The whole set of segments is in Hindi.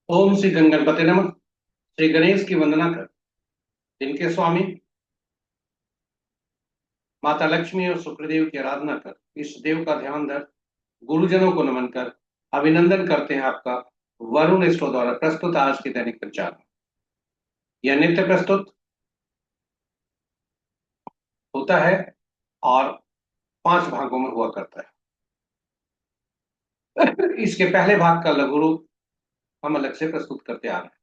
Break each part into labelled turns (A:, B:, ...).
A: ओम श्री गणपति नमः। श्री गणेश की वंदना कर, जिनके स्वामी माता लक्ष्मी और शुक्रदेव की आराधना कर, इष्ट देव का ध्यान धर, गुरुजनों को नमन कर, अभिनंदन करते हैं आपका। वरुण स्टो द्वारा प्रस्तुत आज के दैनिक पंचांग। यह नित्य प्रस्तुत होता है और 5 भागों में हुआ करता है। इसके पहले भाग का लघु रूप हम अलग से प्रस्तुत करते आ रहे हैं।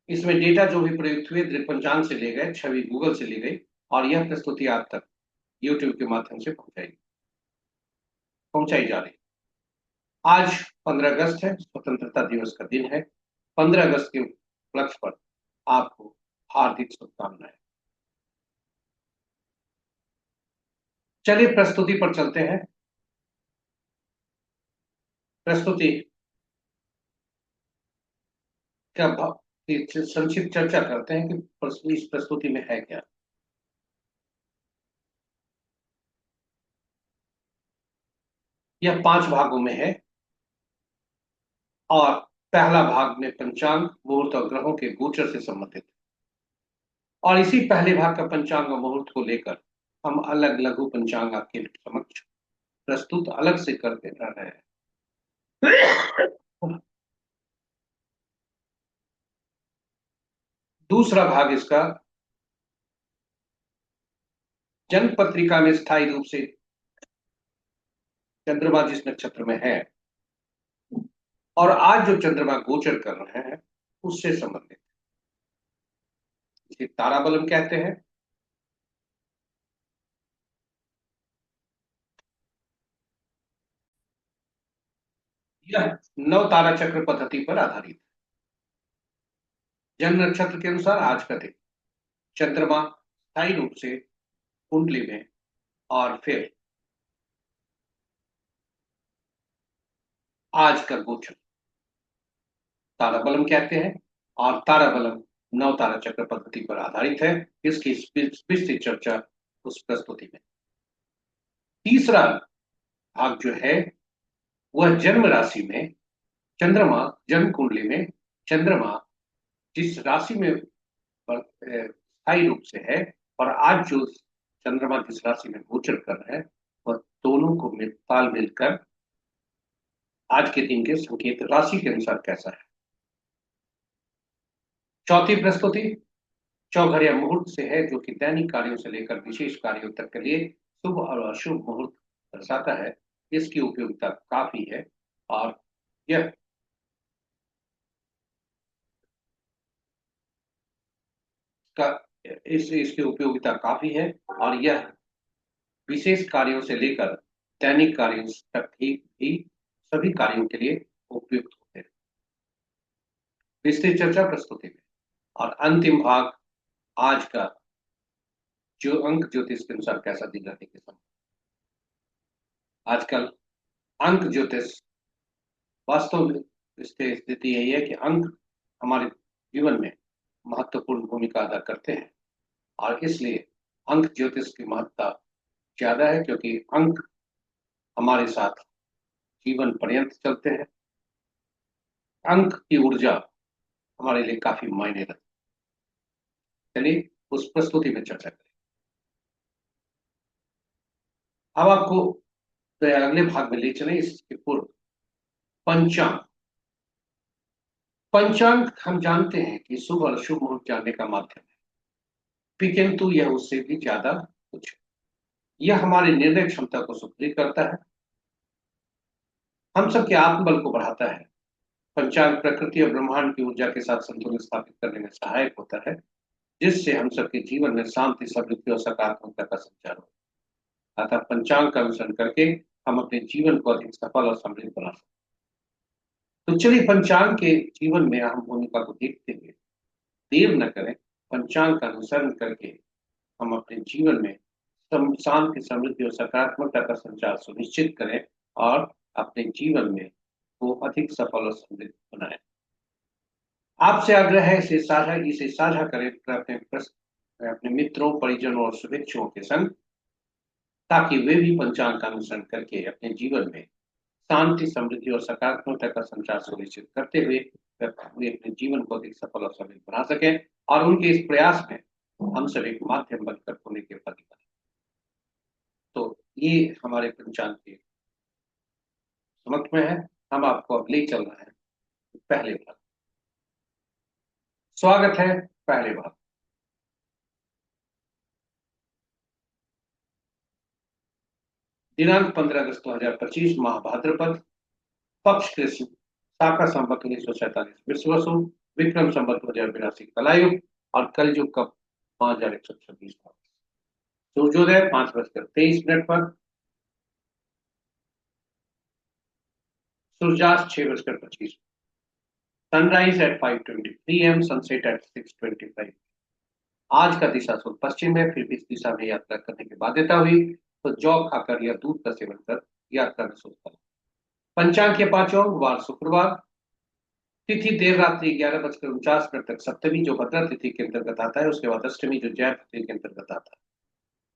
A: इसमें डेटा जो भी प्रयुक्त हुए दृक पंचांग से ले गए, छवि गूगल से ली गई और यह प्रस्तुति आप तक यूट्यूब के माध्यम से पहुंचाई जा रही। आज 15 अगस्त है, स्वतंत्रता दिवस का दिन है। 15 अगस्त के उपलक्ष्य पर आपको हार्दिक शुभकामनाएं। चलिए प्रस्तुति पर चलते हैं। प्रस्तुति का की संक्षिप्त चर्चा करते हैं कि इस प्रस्तुति में है क्या। यह 5 भागों में है और पहला भाग में पंचांग, मुहूर्त और ग्रहों के गोचर से संबंधित है। और इसी पहले भाग का पंचांग और मुहूर्त को लेकर हम अलग लघु पंचांग आपके समक्ष प्रस्तुत अलग से करते रह रहे हैं। दूसरा भाग इसका जन्म पत्रिका में स्थायी रूप से चंद्रमा जिस नक्षत्र में है और आज जो चंद्रमा गोचर कर रहे हैं उससे संबंधित, इसे ताराबलम कहते हैं। यह नव तारा चक्र पद्धति पर आधारित है। जन्म नक्षत्र के अनुसार आज का दिन चंद्रमा स्थायी रूप से कुंडली में और फिर आज का गोचर ताराबलम कहते हैं। और ताराबलम नव तारा चक्र पद्धति पर आधारित है। इसकी विस्तृत चर्चा उस प्रस्तुति में। तीसरा भाग जो है वह जन्म राशि में चंद्रमा, जन्म कुंडली में चंद्रमा जिस राशि में स्थायी रूप से है और आज जो चंद्रमा जिस राशि में गोचर कर रहे हैं वह दोनों को ताल मिलकर आज के दिन के संकेत राशि के अनुसार कैसा है। चौथी प्रस्तुति चौघड़िया मुहूर्त से है, जो कि दैनिक कार्यों से लेकर विशेष कार्यों तक के लिए शुभ और अशुभ मुहूर्त दर्शाता है। इसकी उपयोगिता काफी है और यह का इसकी उपयोगिता काफी है और यह विशेष कार्यों से लेकर दैनिक कार्यों तक भी सभी कार्यों के लिए उपयुक्त होते हैं। विस्तृत चर्चा प्रस्तुति में और अंतिम भाग आज का जो अंक ज्योतिष के अनुसार कैसा दिन रहने के समय। आजकल अंक ज्योतिष वास्तव में स्थिति यही है कि अंक हमारे जीवन में महत्वपूर्ण भूमिका अदा करते हैं और इसलिए अंक ज्योतिष की महत्ता ज्यादा है, क्योंकि अंक हमारे साथ जीवन पर्यंत चलते हैं। अंक की ऊर्जा हमारे लिए काफी मायने रखती है। चलिए उस प्रस्तुति में चर्चा करें। अब आपको तो अगले भाग में ले चले। इसके पूर्व पंचांग। पंचांग हम जानते हैं कि शुभ और अशुभ मुहूर्त जानने का माध्यम है, किंतु यह उससे भी ज्यादा कुछ है। यह हमारी निर्णय क्षमता को सुदृढ़ करता है, हम सबके आत्मबल को बढ़ाता है। पंचांग प्रकृति और ब्रह्मांड की ऊर्जा के साथ संतुलन स्थापित करने में सहायक होता है, जिससे हम सबके जीवन में शांति, समृद्धि और सकारात्मकता का संचार हो। अतः पंचांग का अनुसरण करके हम अपने जीवन को अधिक सफल और समृद्ध बना सकते हैं। तो चलिए पंचांग के जीवन में अहम भूमिका को देखते हुए देर न करें, पंचांग का अनुसरण करके हम अपने जीवन में शांति, समृद्धि और सकारात्मकता का संचार सुनिश्चित करें और अपने जीवन में वो अधिक सफल और समृद्ध बनाएं। आपसे आग्रह है इसे साझा करें अपने मित्रों, परिजनों और शुभेच्छुओं के संग, ताकि वे भी पंचांग का अनुसरण करके अपने जीवन में शांति, समृद्धि और सकारात्मकता का संचार सुनिश्चित करते हुए वे अपने जीवन को अधिक सफल और समृद्ध बना सकें और उनके इस प्रयास में हम सब एक माध्यम बनकर होने के प्रति बने। तो ये हमारे पंचांग के समक्ष में है। हम आपको अब ले चल रहे हैं पहले भाग। स्वागत है पहले भाग। दिनांक 15 अगस्त 2025, माह भाद्रपद, पक्ष कृष्ण, शाखा संवत 1947 विश्वसु, विक्रम संवत 2082 कलायुग और कलयुग का 5126। सूर्योदय 5:23 पर, सूर्यास्त 6:25, sunrise at 5:23 AM, sunset at 6:25। आज का दिशा शुभ पश्चिम में, फिर भी इस दिशा में यात्रा करने की बाध्यता हुई तो जौ खाकर या दूध का सेवन कर यात्रा में शुभ फल। पंचांग के पांचों वार शुक्रवार, तिथि देर रात्रि 11:49 तक सप्तमी जो भद्रा तिथि के अंतर्गत आता है, उसके बाद अष्टमी जो जय तिथि के अंतर्गत आता है।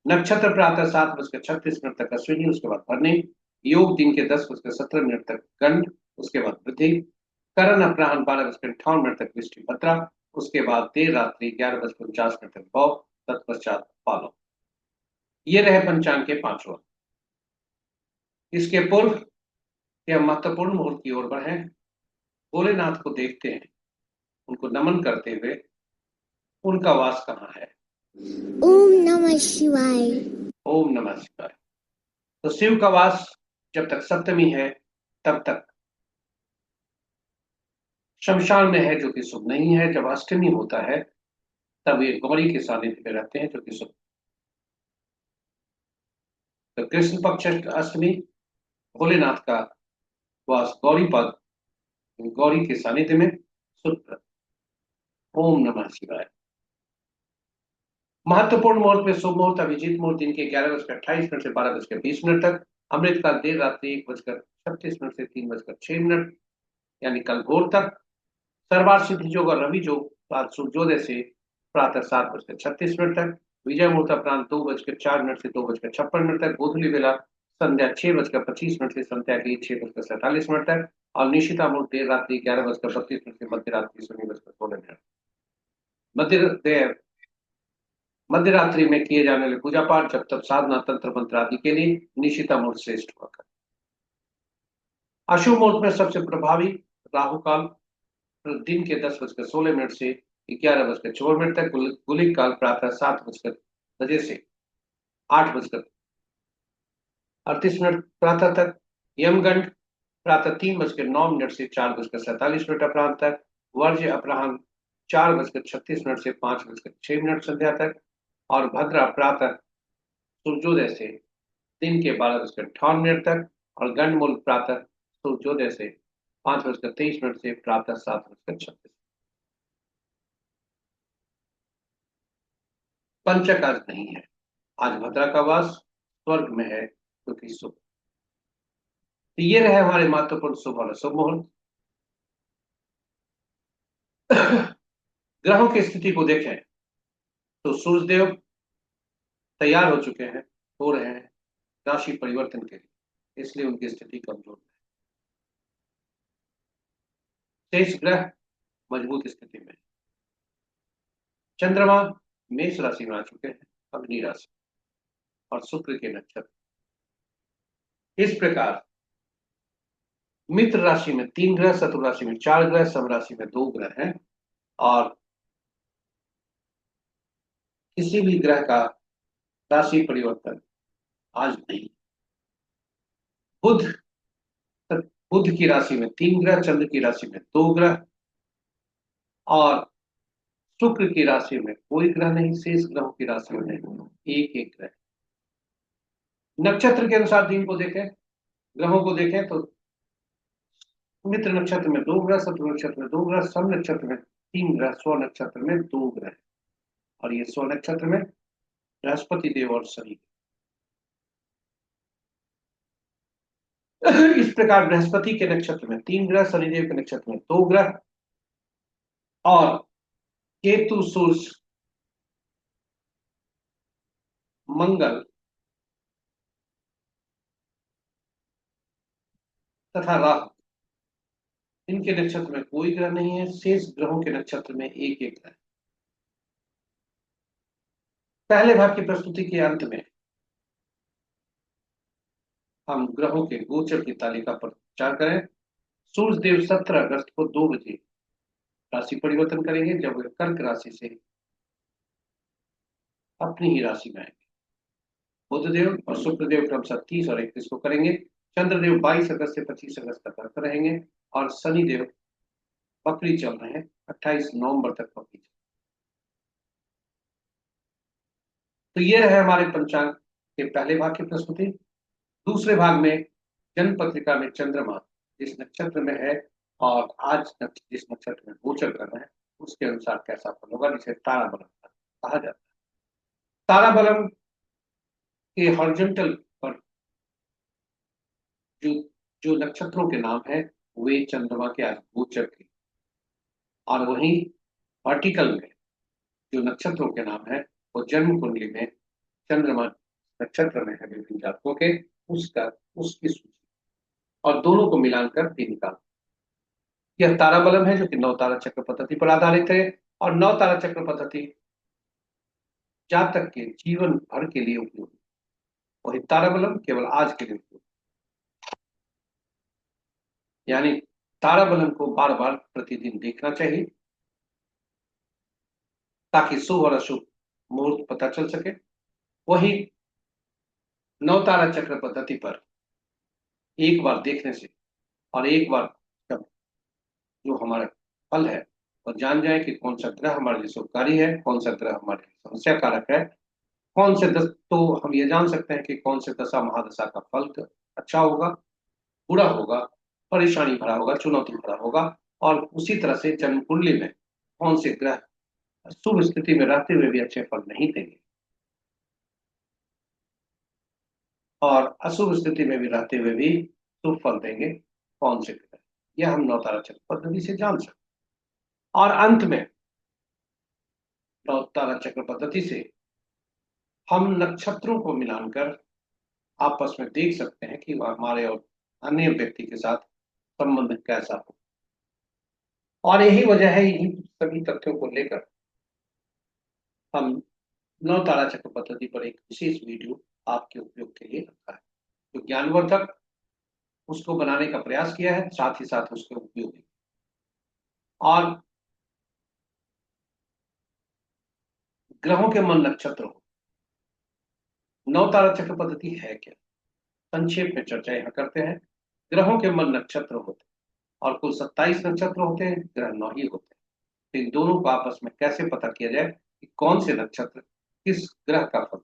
A: नक्षत्र प्रातः 7:36 तक अश्विनी, उसके बाद भरणी। योग दिन के 10:17 तक गंड, उसके बाद वृद्धि। करण अपराह्न 12:58 तक वृष्टि भद्रा, उसके बाद देर रात्रि 11:49 तक भौ, तत्पश्चात पालो। ये रहे पंचांग के पांचों। इसके पूर्व यह महत्वपूर्ण मुहूर्त की ओर बढ़े, भोलेनाथ को देखते हैं, उनको नमन करते हुए उनका वास कहाँ है।
B: ओम नमः शिवाय।
A: ओम नमः शिवाय। तो शिव का वास जब तक सप्तमी है तब तक शमशान में है, जो कि शुभ नहीं है। जब अष्टमी होता है तब ये गौरी के सानिध्य में रहते हैं, जो कि शुभ। तो कृष्ण पक्ष अष्टमी, भोलेनाथ का वास गौरी पद, गौरी के सानिध्य में शुभ। ओम नमः शिवाय। महत्वपूर्ण मुहूर्त में शुभ मुहूर्त अभिजीत मुहूर्त दिन के 11:28 से 12:20 तक, अमृत काल देर रात्रि 1:36 से 3:06, यानी कल भोर तक। सर्वार्थ सिद्धि योग और रवि योग बाद सूर्योदय से प्रातः 7:36 तक। विजय मुहूर्त अपरांत 2:04 से 2:56 तक। गोधूली बेला संध्या 6:25 से संध्या के 6:47 तक। और निशिता मुहूर्त देर रात्रि 11:32 से मध्य रात्रि 0:16। मध्य रात्रि में किए जाने वाले पूजा पाठ, जब तक साधना, तंत्र मंत्र आदि के लिए निशिता मुहूर्त श्रेष्ठ हुआ कर। अशुभ मुहूर्त में सबसे प्रभावी राहु काल दिन के 10:16 से 11:54 तक। गुलिक काल प्रातः 7 से 8:38 प्रातः तक। यमगंड प्रातः 3:09 से 4:47 अपराह्न तक। वर्ज्य अपराह्न 4:36 से 5:06 संध्या तक। और भद्रा प्रातः सूर्योदय से दिन के 12:58 तक। और गंडमूल प्रातः सूर्योदय से 5:23 से प्रातः 7:36। पंचक आज नहीं है। आज भद्रा का वास स्वर्ग में है, क्योंकि शुभ। तो ये रहे हमारे महत्वपूर्ण शुभ और अशुभ मुहूर्त। ग्रहों की स्थिति को देखें तो सूर्यदेव तैयार हो चुके हैं, हो रहे हैं राशि परिवर्तन के लिए, इसलिए उनकी स्थिति कमजोर है। शेष ग्रह मजबूत स्थिति में। चंद्रमा मेष राशि में आ चुके हैं, अग्नि राशि, और शुक्र के नक्षत्र। इस प्रकार मित्र राशि में 3 ग्रह, शत्रु राशि में 4 ग्रह, सम राशि में 2 ग्रह हैं। और किसी भी ग्रह का राशि परिवर्तन आज नहीं। बुध बुध की राशि में 3 ग्रह, चंद्र की राशि में 2 ग्रह, और शुक्र की राशि में कोई ग्रह नहीं। शेष ग्रहों की राशि में एक एक ग्रह। नक्षत्र के अनुसार दिन को देखें ग्रहों को देखें तो मित्र नक्षत्र में 2 ग्रह, शत्रु नक्षत्र में 2 ग्रह, शम नक्षत्र में 3 ग्रह, स्व नक्षत्र में 2 ग्रह, और ये स्व नक्षत्र में बृहस्पति देव और शनि। इस प्रकार बृहस्पति के नक्षत्र में 3 ग्रह, शनिदेव के नक्षत्र में 2 ग्रह, और केतु, सूर्य, मंगल तथा राहु, इनके नक्षत्र में कोई ग्रह नहीं है। शेष ग्रहों के नक्षत्र में एक एक ग्रह। पहले भाग की प्रस्तुति के अंत में हम ग्रहों के गोचर की तालिका पर विचार करें। सूर्य देव 17 अगस्त को 2 बजे राशि परिवर्तन करेंगे, जब वे कर्क राशि से अपनी ही राशि में आएंगे। बुधदेव और शुक्रदेव क्रमशः 30 और 31 को करेंगे। चंद्रदेव 22 अगस्त से 25 अगस्त तक कर्क रहेंगे, और शनिदेव बकरी चल रहे हैं, 28 नवंबर तक बकरी चल। तो ये रहे हमारे पंचांग के पहले भाग की प्रस्तुति। दूसरे भाग में जन्म पत्रिका में चंद्रमा जिस नक्षत्र में है और आज जिस नक्षत्र में गोचर कर रहे हैं, उसके अनुसार कैसा फल होगा, जिसे ताराबलम कहा जाता है। ताराबलम के हॉरिजॉन्टल पर जो जो नक्षत्रों के नाम है वे चंद्रमा के आज गोचर के, और वहीं वर्टिकल में जो नक्षत्रों के नाम है वो जन्म कुंडली में चंद्रमा नक्षत्र में है विभिन्न जातकों के, उसका उसकी सूची और दोनों को मिलाकर भी निकाल। यह ताराबलम है जो कि 9 तारा चक्र पद्धति पर आधारित है, और 9 तारा चक्र पद्धति जातक के जीवन भर के लिए उपयोगी, वही ताराबलम केवल आज के लिए उपयोगी। यानी ताराबलम को बार बार प्रतिदिन देखना चाहिए ताकि शुभ और अशुभ मुहूर्त पता चल सके। वही 9 तारा चक्र पद्धति पर एक बार देखने से और एक बार जब जो हमारा फल है और जान जाए कि कौन सा ग्रह हमारे लिए शुभकारी है, कौन सा ग्रह हमारे लिए समस्या कारक है, कौन से दस, तो हम ये जान सकते हैं कि कौन से दशा महादशा का फल अच्छा होगा, बुरा होगा, परेशानी भरा होगा, चुनौती भरा होगा, और उसी तरह से जन्म कुंडली में कौन से ग्रह शुभ स्थिति में रहते हुए भी अच्छे फल नहीं देंगे और अशुभ स्थिति में भी रहते हुए भी शुभ फल देंगे, कौन से ग्रह, यह हम 9 तारा चक्र पद्धति से जान सकते हैं। और अंत में 9 तारा चक्र पद्धति से हम नक्षत्रों को मिलाकर आपस में देख सकते हैं कि वह हमारे और अन्य व्यक्ति के साथ संबंध कैसा हो। और यही वजह है, इन्हीं सभी तथ्यों को लेकर हम 9 तारा चक्र पद्धति पर एक विशेष वीडियो आपके उपयोग के लिए रखा है, जो ज्ञानवर्धक उसको बनाने का प्रयास किया है, साथ ही साथ उसके उपयोगी। और ग्रहों के मन नक्षत्र हो, 9 तारा चक्र पद्धति है क्या, संक्षेप में चर्चा यहाँ करते हैं। ग्रहों के मन नक्षत्र होते हैं, और कुल 27 नक्षत्र होते हैं, ग्रह 9 ही होते हैं। तो इन दोनों को आपस में कैसे पता किया जाए कि कौन से नक्षत्र किस ग्रह का फल,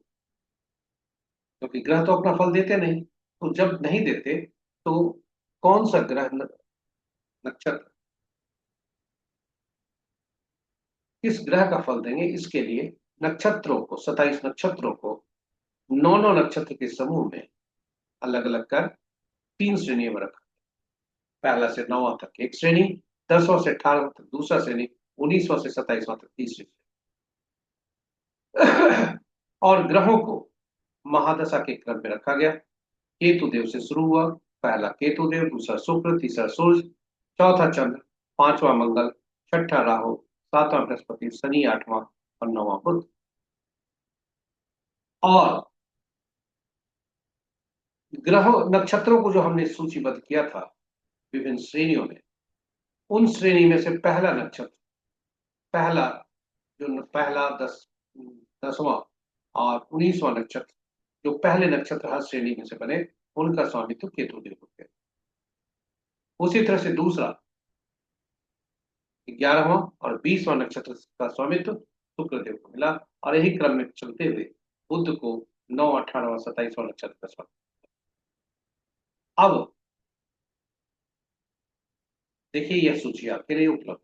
A: क्योंकि ग्रह तो अपना फल देते नहीं, तो जब नहीं देते तो कौन सा ग्रह नक्षत्र किस ग्रह का फल देंगे, इसके लिए नक्षत्रों को 27 नक्षत्रों को 9 नक्षत्र के समूह में अलग अलग कर 3 श्रेणियों में रखा। पहला से 9वां तक एक श्रेणी, 10वां से 18वां तक दूसरा श्रेणी, 19वां से 27वां तक तीसरी श्रेणी। और ग्रहों को महादशा के क्रम में रखा गया। केतु देव से शुरू हुआ, पहला केतु देव, दूसरा शुक्र, तीसरा सूर्य, चौथा चंद्र, पांचवा मंगल, छठा राहु, सातवां बृहस्पति, शनि, आठवां और नौवां बुध। और ग्रहों नक्षत्रों को जो हमने सूचीबद्ध किया था विभिन्न श्रेणियों में, उन श्रेणी में से पहला नक्षत्र, पहला जो पहला 10वां और 19वां नक्षत्र, जो पहले नक्षत्र हर श्रेणी में से बने, उनका स्वामित्व केतु देव को गया। उसी तरह से दूसरा 11वां और 20वां नक्षत्र का स्वामित्व शुक्रदेव को मिला, और यही क्रम में चलते हुए बुध को 9, 18वां, 27वां नक्षत्र का स्वामित्व। अब देखिए यह सूची आपके लिए उपलब्ध।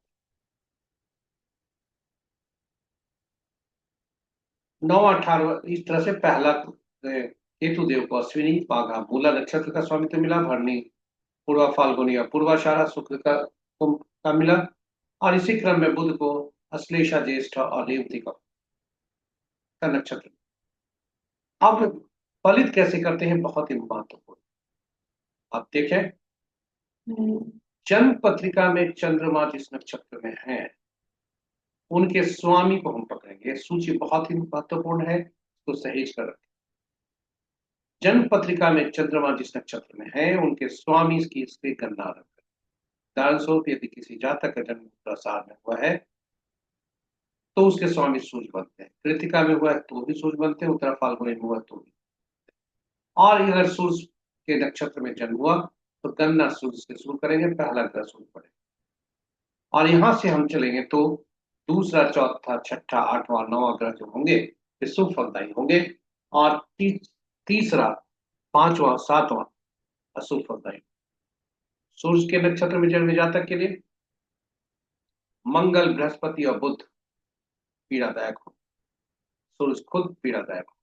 A: 9, 18 इस तरह से पहला केतु देव को अश्विनी माघा मूला नक्षत्र का स्वामित्व मिला, भरणी पूर्वा फाल्गुनी और पूर्वाषाढ़ा शुक्र का मिला। और इसी क्रम में बुध को अश्लेषा ज्येष्ठ और रेवती का नक्षत्र। अब फलित कैसे करते हैं, बहुत ही महत्वपूर्ण। अब देखें, जन्म पत्रिका में चंद्रमा जिस नक्षत्र में है उनके स्वामी को हम पकड़ेंगे। सूची बहुत ही महत्वपूर्ण है, तो सहेज कर रखें। जन्म पत्रिका में चंद्रमा जिस नक्षत्र में है उनके स्वामी की इसकी गणना रखें। उदाहरण स्वरूप यदि किसी जातक का जन्म उत्तराषाढ़ में हुआ है तो उसके स्वामी सूर्य बनते हैं। कृतिका में हुआ है तो भी सूर्य बनते हैं, उत्तरा फाल्गुनी में हुआ तो भी। और अगर सूर्य के नक्षत्र में जन्म हुआ तो गणना सूर्य से शुरू करेंगे, पहला ग्रह सूर्य पड़ेगा। और यहां से हम चलेंगे तो दूसरा, चौथा, छठा, आठवां, नौवां ग्रह जो होंगे वे शुभ फलदायी होंगे। और तीसरा, पांचवा, सातवां अशुभ फलदायी। सूर्य के नक्षत्र में जन्म जातक के लिए मंगल, बृहस्पति और बुध पीड़ादायक हो। सूर्य खुद पीड़ादायक हो,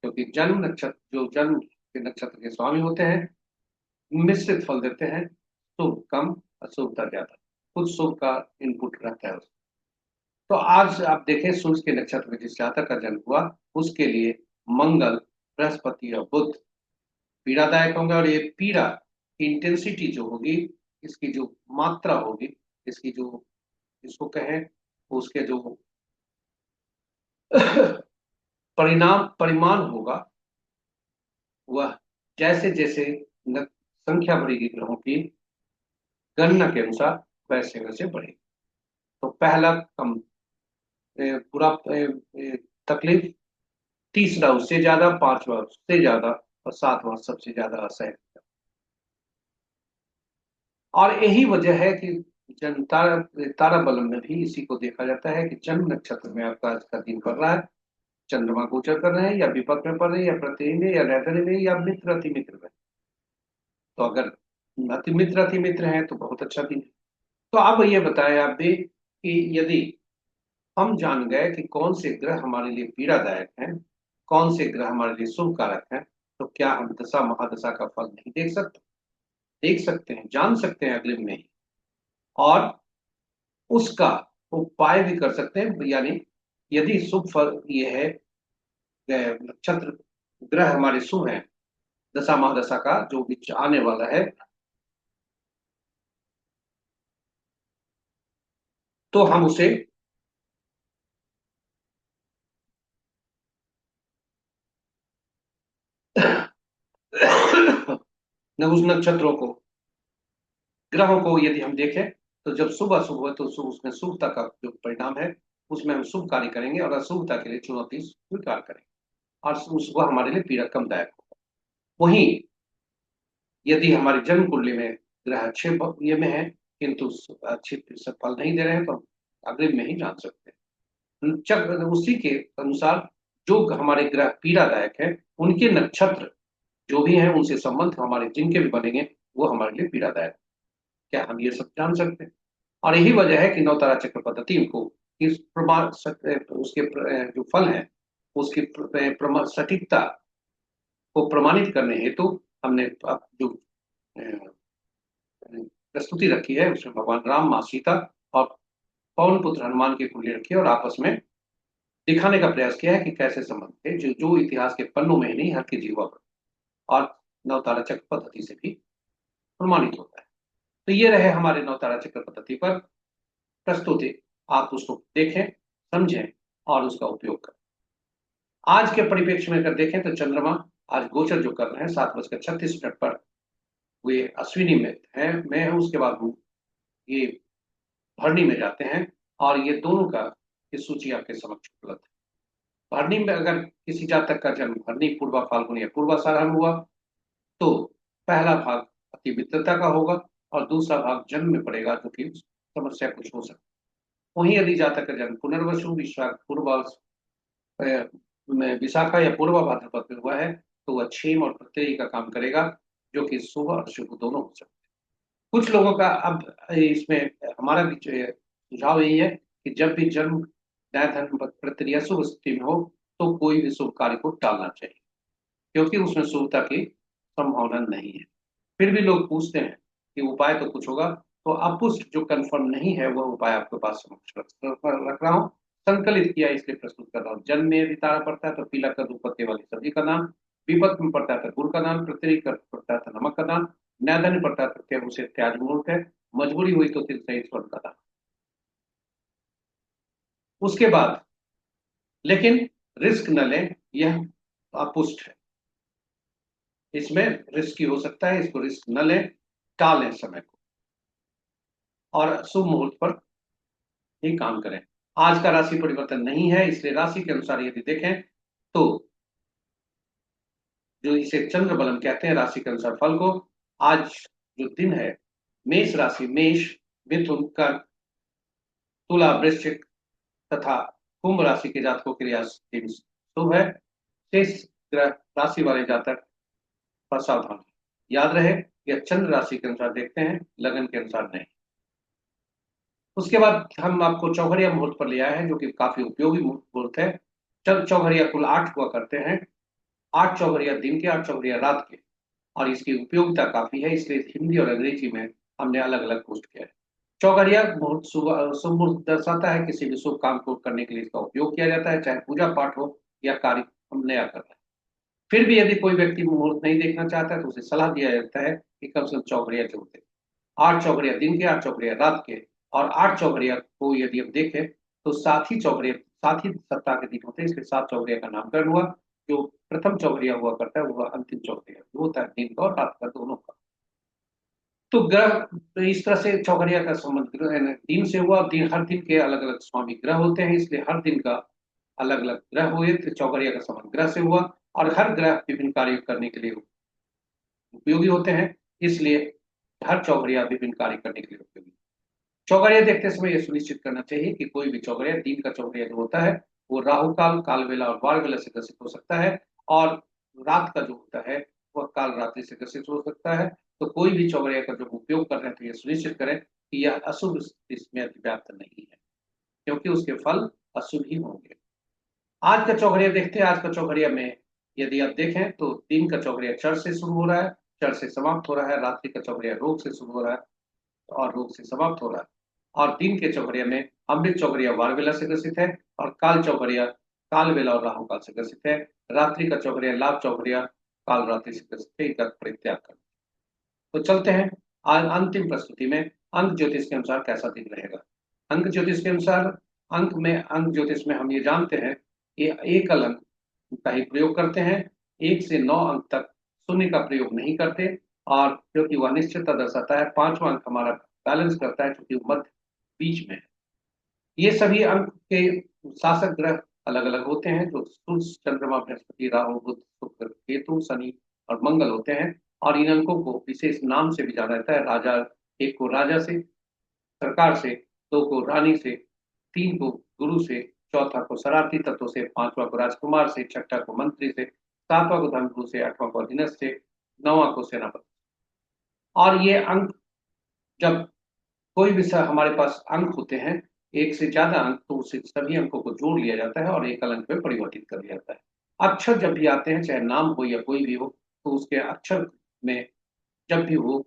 A: क्योंकि जन्म नक्षत्र जो जन्म के नक्षत्र के स्वामी होते हैं मिश्रित फल देते हैं, शुभ कम अशुभता ज्यादा। कुछ शुभ का इनपुट रहता है उसमें। तो आज आप देखें सूर्य के नक्षत्र में जिस जातक का जन्म हुआ उसके लिए मंगल, बृहस्पति और बुध पीड़ादायक होंगे। और ये पीड़ा इंटेंसिटी जो होगी, इसकी जो मात्रा होगी, इसकी जो इसको कहें उसके जो परिमाण होगा वह जैसे जैसे संख्या बढ़ेगी ग्रहों की गणना के अनुसार वैसे वैसे बढ़ेगी। तो पहला कम बुरा तकलीफ, तीसरा उससे ज्यादा, पांचवा उससे ज्यादा और सातवां सबसे ज्यादा असह्य। और यही वजह है कि जन्म तारा बलम में भी इसी को देखा जाता है कि जन्म नक्षत्र में आपका आज का दिन पड़ रहा है, चंद्रमा गोचर कर रहे हैं, या विपद में पड़ रहे हैं, या प्रतिनिधि में, या नैतन्य में, या मित्र अति मित्र में। तो अगर अति मित्र है तो बहुत अच्छा दिन है। तो अब ये बताएं आप भी कि यदि हम जान गए कि कौन से ग्रह हमारे लिए पीड़ादायक हैं, कौन से ग्रह हमारे लिए शुभ कारक हैं, तो क्या हम दशा महादशा का फल नहीं देख सकते? देख सकते हैं, जान सकते हैं अग्रिम में ही। और उसका उपाय भी कर सकते हैं। यानी यदि शुभ फल ये है, नक्षत्र ग्रह हमारे शुभ हैं, दशा महादशा का जो भी आने वाला है, तो हम उसे न उस नक्षत्रों को, ग्रहों को यदि हम देखें तो जब शुभ अशुभ हो तो उसमें शुभता का जो परिणाम है उसमें हम शुभ कार्य करेंगे और अशुभता के लिए चुनौती स्वीकार करेंगे, और उस वह हमारे लिए पीड़ा कमदायक होगा। वहीं यदि हमारी जन्म कुंडली में ग्रह अच्छे ये में है किंतु अच्छे फल नहीं दे रहे हैं तो हम अग्रिम में ही जान सकते हैं। चक्र उसी के अनुसार जो हमारे ग्रह पीड़ादायक है उनके नक्षत्र जो भी हैं उनसे संबंध हमारे जिनके भी बनेंगे वो हमारे लिए पीड़ादायक। क्या हम ये सब जान सकते हैं? और यही वजह है कि नवतारा चक्र पद्धति को इस प्रमाण उसके जो फल है उसकी सटीकता को प्रमाणित करने हेतु हमने जो प्रस्तुति रखी है उसमें भगवान राम, माँ सीता और पवन पुत्र हनुमान की कुंडली रखी है, और आपस में दिखाने का प्रयास किया है कि कैसे संबंध थे जो इतिहास के पन्नों में ही नहीं हर की जीवा पर और नवतारा चक्र पद्धति से भी प्रमाणित होता है। तो ये रहे हमारे नवतारा चक्र पद्धति पर प्रस्तुति। आप उसको देखें, समझें और उसका उपयोग करें। आज के परिप्रेक्ष्य में अगर देखें तो चंद्रमा आज गोचर जो कर रहे हैं 7:36 पर वे अश्विनी में है, उसके बाद वो ये भरणी में जाते हैं। और ये दोनों का ये सूची आपके समक्ष उपलब्ध है। भरणी में अगर किसी जातक का जन्म भरणी, पूर्वा फाल्गुनी या पूर्वाषाढ़ा में हुआ तो पहला भाग अति मित्रता का होगा और दूसरा भाग जन्म में पड़ेगा, जो कि समस्या कुछ हो सकती है। वहीं यदि जातक का जन्म पुनर्वसु, विशाखा या पूर्वा भाद्रपद में हुआ है तो वह क्षेम और प्रत्यय का काम करेगा। जो कि शुभ और अशुभ दोनों हो सकते हैं। कुछ लोगों का अब इसमें हमारा भी जो है सुझाव यही है कि जब भी जन्म न्याय धर्म प्रक्रिया शुभ स्थिति में हो तो कोई भी शुभ कार्य को टालना चाहिए, क्योंकि उसमें शुभता की संभावना नहीं है। फिर भी लोग पूछते हैं कि उपाय तो कुछ होगा, तो अपुष्ट जो कंफर्म नहीं है वह उपाय आपके पास समक्ष रख रहा हूँ, संकलित किया इसलिए प्रस्तुत कर रहा हूँ। जन्म में यदि तारा पड़ता है तो पीला कद्दू पत्ते वाली सब्जी का नाम, विपत में पड़ता है तो गुड़ का नाम, पृथ्वी का पड़ता है तो नमक का नाम, नैधन्य पड़ता है तो क्या उसे त्याज मुहूर्त है, मजबूरी हुई तो फिर सही स्वर्ण का नाम। उसके बाद लेकिन रिस्क न लें, यह अपुष्ट है, इसमें रिस्क हो सकता है, इसको रिस्क न लें, टालें समय को और शुभ मुहूर्त पर ही काम करें। आज का राशि परिवर्तन नहीं है, इसलिए राशि के अनुसार यदि देखें तो जो इसे चंद्र बलम कहते हैं राशि के अनुसार फल को, आज जो दिन है मेष राशि, मेष, मिथुन, कर्क, तुला, वृश्चिक तथा कुंभ राशि के जातकों के लिए आज दिन शुभ है। शेष ग्रह राशि वाले जातक पर सावधान, याद रहे यह चंद्र राशि के अनुसार देखते हैं, लगन के अनुसार नहीं। उसके बाद हम आपको चौघड़िया मुहूर्त पर ले आए हैं, जो कि काफी उपयोगी मुहूर्त है। चल चौघड़िया कुल 8 हुआ करते हैं, 8 चौघड़िया दिन के, 8 चौघड़िया रात के, और इसकी उपयोगिता काफी है, इसलिए हिंदी और अंग्रेजी में हमने अलग अलग पोस्ट किया है। चौघड़िया मुहूर्त शुभ मुहूर्त दर्शाता है, किसी भी शुभ काम को करने के लिए इसका उपयोग किया जाता है, चाहे पूजा पाठ हो या कार्य हम नया कर रहे हैं। फिर भी यदि कोई व्यक्ति मुहूर्त नहीं देखना चाहता है तो उसे सलाह दिया जाता है कि कम से कम चौघड़िया जोड़ दे, 8 चौघड़िया दिन के, 8 चौघड़िया रात के, और 8 चौघड़िया को यदि हम देखें तो सात ही सप्ताह के दिन होते हैं, इसलिए 7 चौघड़िया का नामकरण हुआ। जो प्रथम चौघड़िया हुआ करता है वह अंतिम चौघड़िया जो होता है दिन का और रात का दोनों का। तो ग्रह तो इस तरह से चौघड़िया का संबंध दिन से हुआ। दिन, हर दिन के अलग अलग स्वामी ग्रह होते हैं, इसलिए हर दिन का अलग अलग ग्रह हुए तो चौघड़िया का संबंध ग्रह से हुआ, और हर ग्रह विभिन्न कार्य करने के लिए उपयोगी होते हैं, इसलिए हर चौघड़िया विभिन्न कार्य करने के लिए उपयोगी। चौघड़िया देखते समय यह सुनिश्चित करना चाहिए कि कोई भी चौघड़िया, दिन का चौघड़िया जो होता है वो राहु काल, काल वेला और वार वेला से ग्रसित हो सकता है, और रात का जो होता है वह काल रात्रि से ग्रसित हो सकता है। तो कोई भी चौघड़िया का जब उपयोग कर रहे हैं तो यह सुनिश्चित करें कि यह अशुभ इसमें अतिव्याप्त नहीं है, क्योंकि उसके फल अशुभ ही होंगे। आज का चौघड़िया देखते हैं। आज का चौघड़िया में यदि आप देखें तो दिन का चौघड़िया चर से शुरू हो रहा है, चर से समाप्त हो रहा है, रात्रि का चौघड़िया रोग से शुरू हो रहा है और रोग से समाप्त हो रहा है, और दिन के चौघड़िया में अमृत चौघड़िया वारवेला से ग्रसित है, और काल चौघड़िया काल वेला और राहु काल से ग्रसित है। रात्रि का चौघड़िया लाभ चौघड़िया काल रात्रि से ग्रसित है, इनका परित्याग कर। तो चलते हैं आज अंतिम प्रस्तुति में। अंक ज्योतिष के अनुसार कैसा दिन रहेगा। अंक ज्योतिष के अनुसार, अंक ज्योतिष में हम ये जानते हैं कि एक अंक का ही प्रयोग करते हैं, 1 से 9 अंक तक शून्य का प्रयोग नहीं करते, और क्योंकि वह निश्चितता दर्शाता है। 5वां अंक हमारा बैलेंस करता है, क्योंकि मध्य बीच में है। ये सभी अंक के शासक ग्रह अलग अलग होते हैं, जो सूर्य, चंद्रमा, बृहस्पति, राहु, बुध, शुक्र, केतु, शनि और मंगल होते हैं। और इन अंकों को विशेष नाम से भी जाना जाता है। राजा, एक को राजा से, सरकार से, दो को रानी से, तीन को गुरु से, चौथा को शरारती तत्व से, पांचवा को राजकुमार से, छठा को मंत्री से, सातवां को धनगुरु से, आठवां को अधीनस्थ से, नौवां को सेनापति। और ये अंक, जब कोई भी हमारे पास अंक होते हैं, एक से ज्यादा अंक, तो उसे सभी अंकों को जोड़ लिया जाता है और एकल अंक में परिवर्तित कर दिया जाता है। अक्षर जब भी आते हैं, चाहे नाम हो या कोई भी हो, तो उसके अक्षर में जब भी हो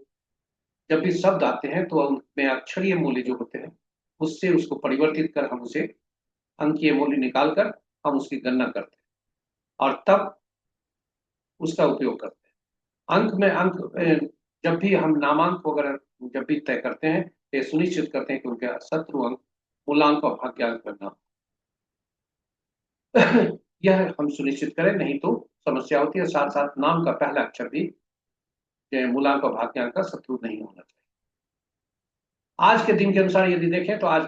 A: जब भी शब्द आते हैं तो उनमें अक्षरीय मूल्य जो होते हैं उससे उसको परिवर्तित कर हम उसे अंकीय मूल्य निकाल कर हम उसकी गणना करते हैं और तब उसका उपयोग करते हैं। अंक में अंक जब भी हम नामांक वगैरह जब भी तय करते हैं तो ये सुनिश्चित करते हैं कि उनके शत्रु अंक, मूलांक और भाग्यांक करना यह हम सुनिश्चित करें, नहीं तो समस्या होती है। साथ साथ नाम का पहला अक्षर भी मूलांक और भाग्यांक का शत्रु नहीं होना चाहिए। आज के दिन के अनुसार यदि देखें तो आज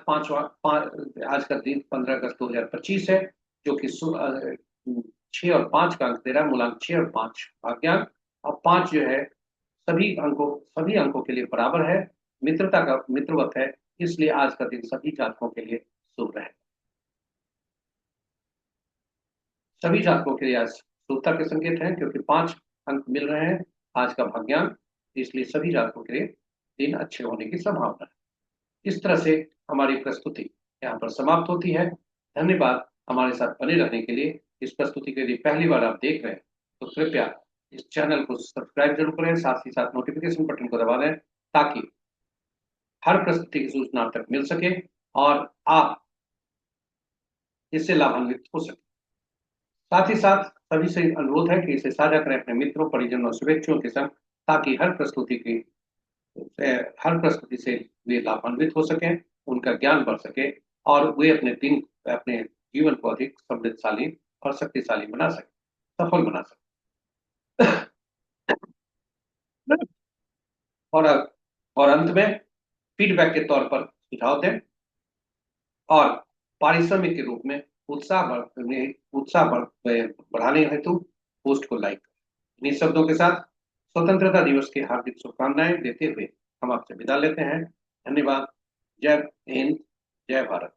A: का दिन 15 अगस्त 2025 है, जो कि 6 और 5 का अंक दे रहा है, मूलांक 6 और 5 भाग्यांक, और 5 जो है सभी अंकों के लिए बराबर है, मित्रता का मित्रवत है, इसलिए आज का दिन सभी जातकों के लिए शुभ रहे। सभी जातकों के लिए आज शुभता के संकेत हैं, क्योंकि 5 अंक मिल रहे हैं आज का भाग्यान, इसलिए सभी जातकों के लिए दिन अच्छे होने की संभावना है। इस तरह से हमारी प्रस्तुति यहाँ पर समाप्त होती है। धन्यवाद हमारे साथ बने रहने के लिए। इस प्रस्तुति के लिए पहली बार आप देख रहे हैं तो कृपया इस चैनल को सब्सक्राइब जरूर करें, साथ ही साथ नोटिफिकेशन बटन को दबा दें ताकि हर प्रस्तुति की सूचना आप तक मिल सके और आप इससे लाभान्वित हो सके। साथ ही साथ सभी से अनुरोध है कि इसे साझा करें अपने मित्रों, परिजनों और शुभेच्छुओं के संग, ताकि हर प्रस्तुति से वे लाभान्वित हो सकें, उनका ज्ञान बढ़ सके और वे अपने जीवन को अधिक समृद्धशाली और शक्तिशाली बना सके, सफल बना सके। और और अंत में फीडबैक के तौर पर सुझाव दें और पारिश्रमिक के रूप में बढ़ाने हेतु पोस्ट को लाइक करें। इन्हीं शब्दों के साथ स्वतंत्रता दिवस की हार्दिक शुभकामनाएं देते हुए हम आपसे विदा लेते हैं। धन्यवाद। जय हिंद, जय भारत।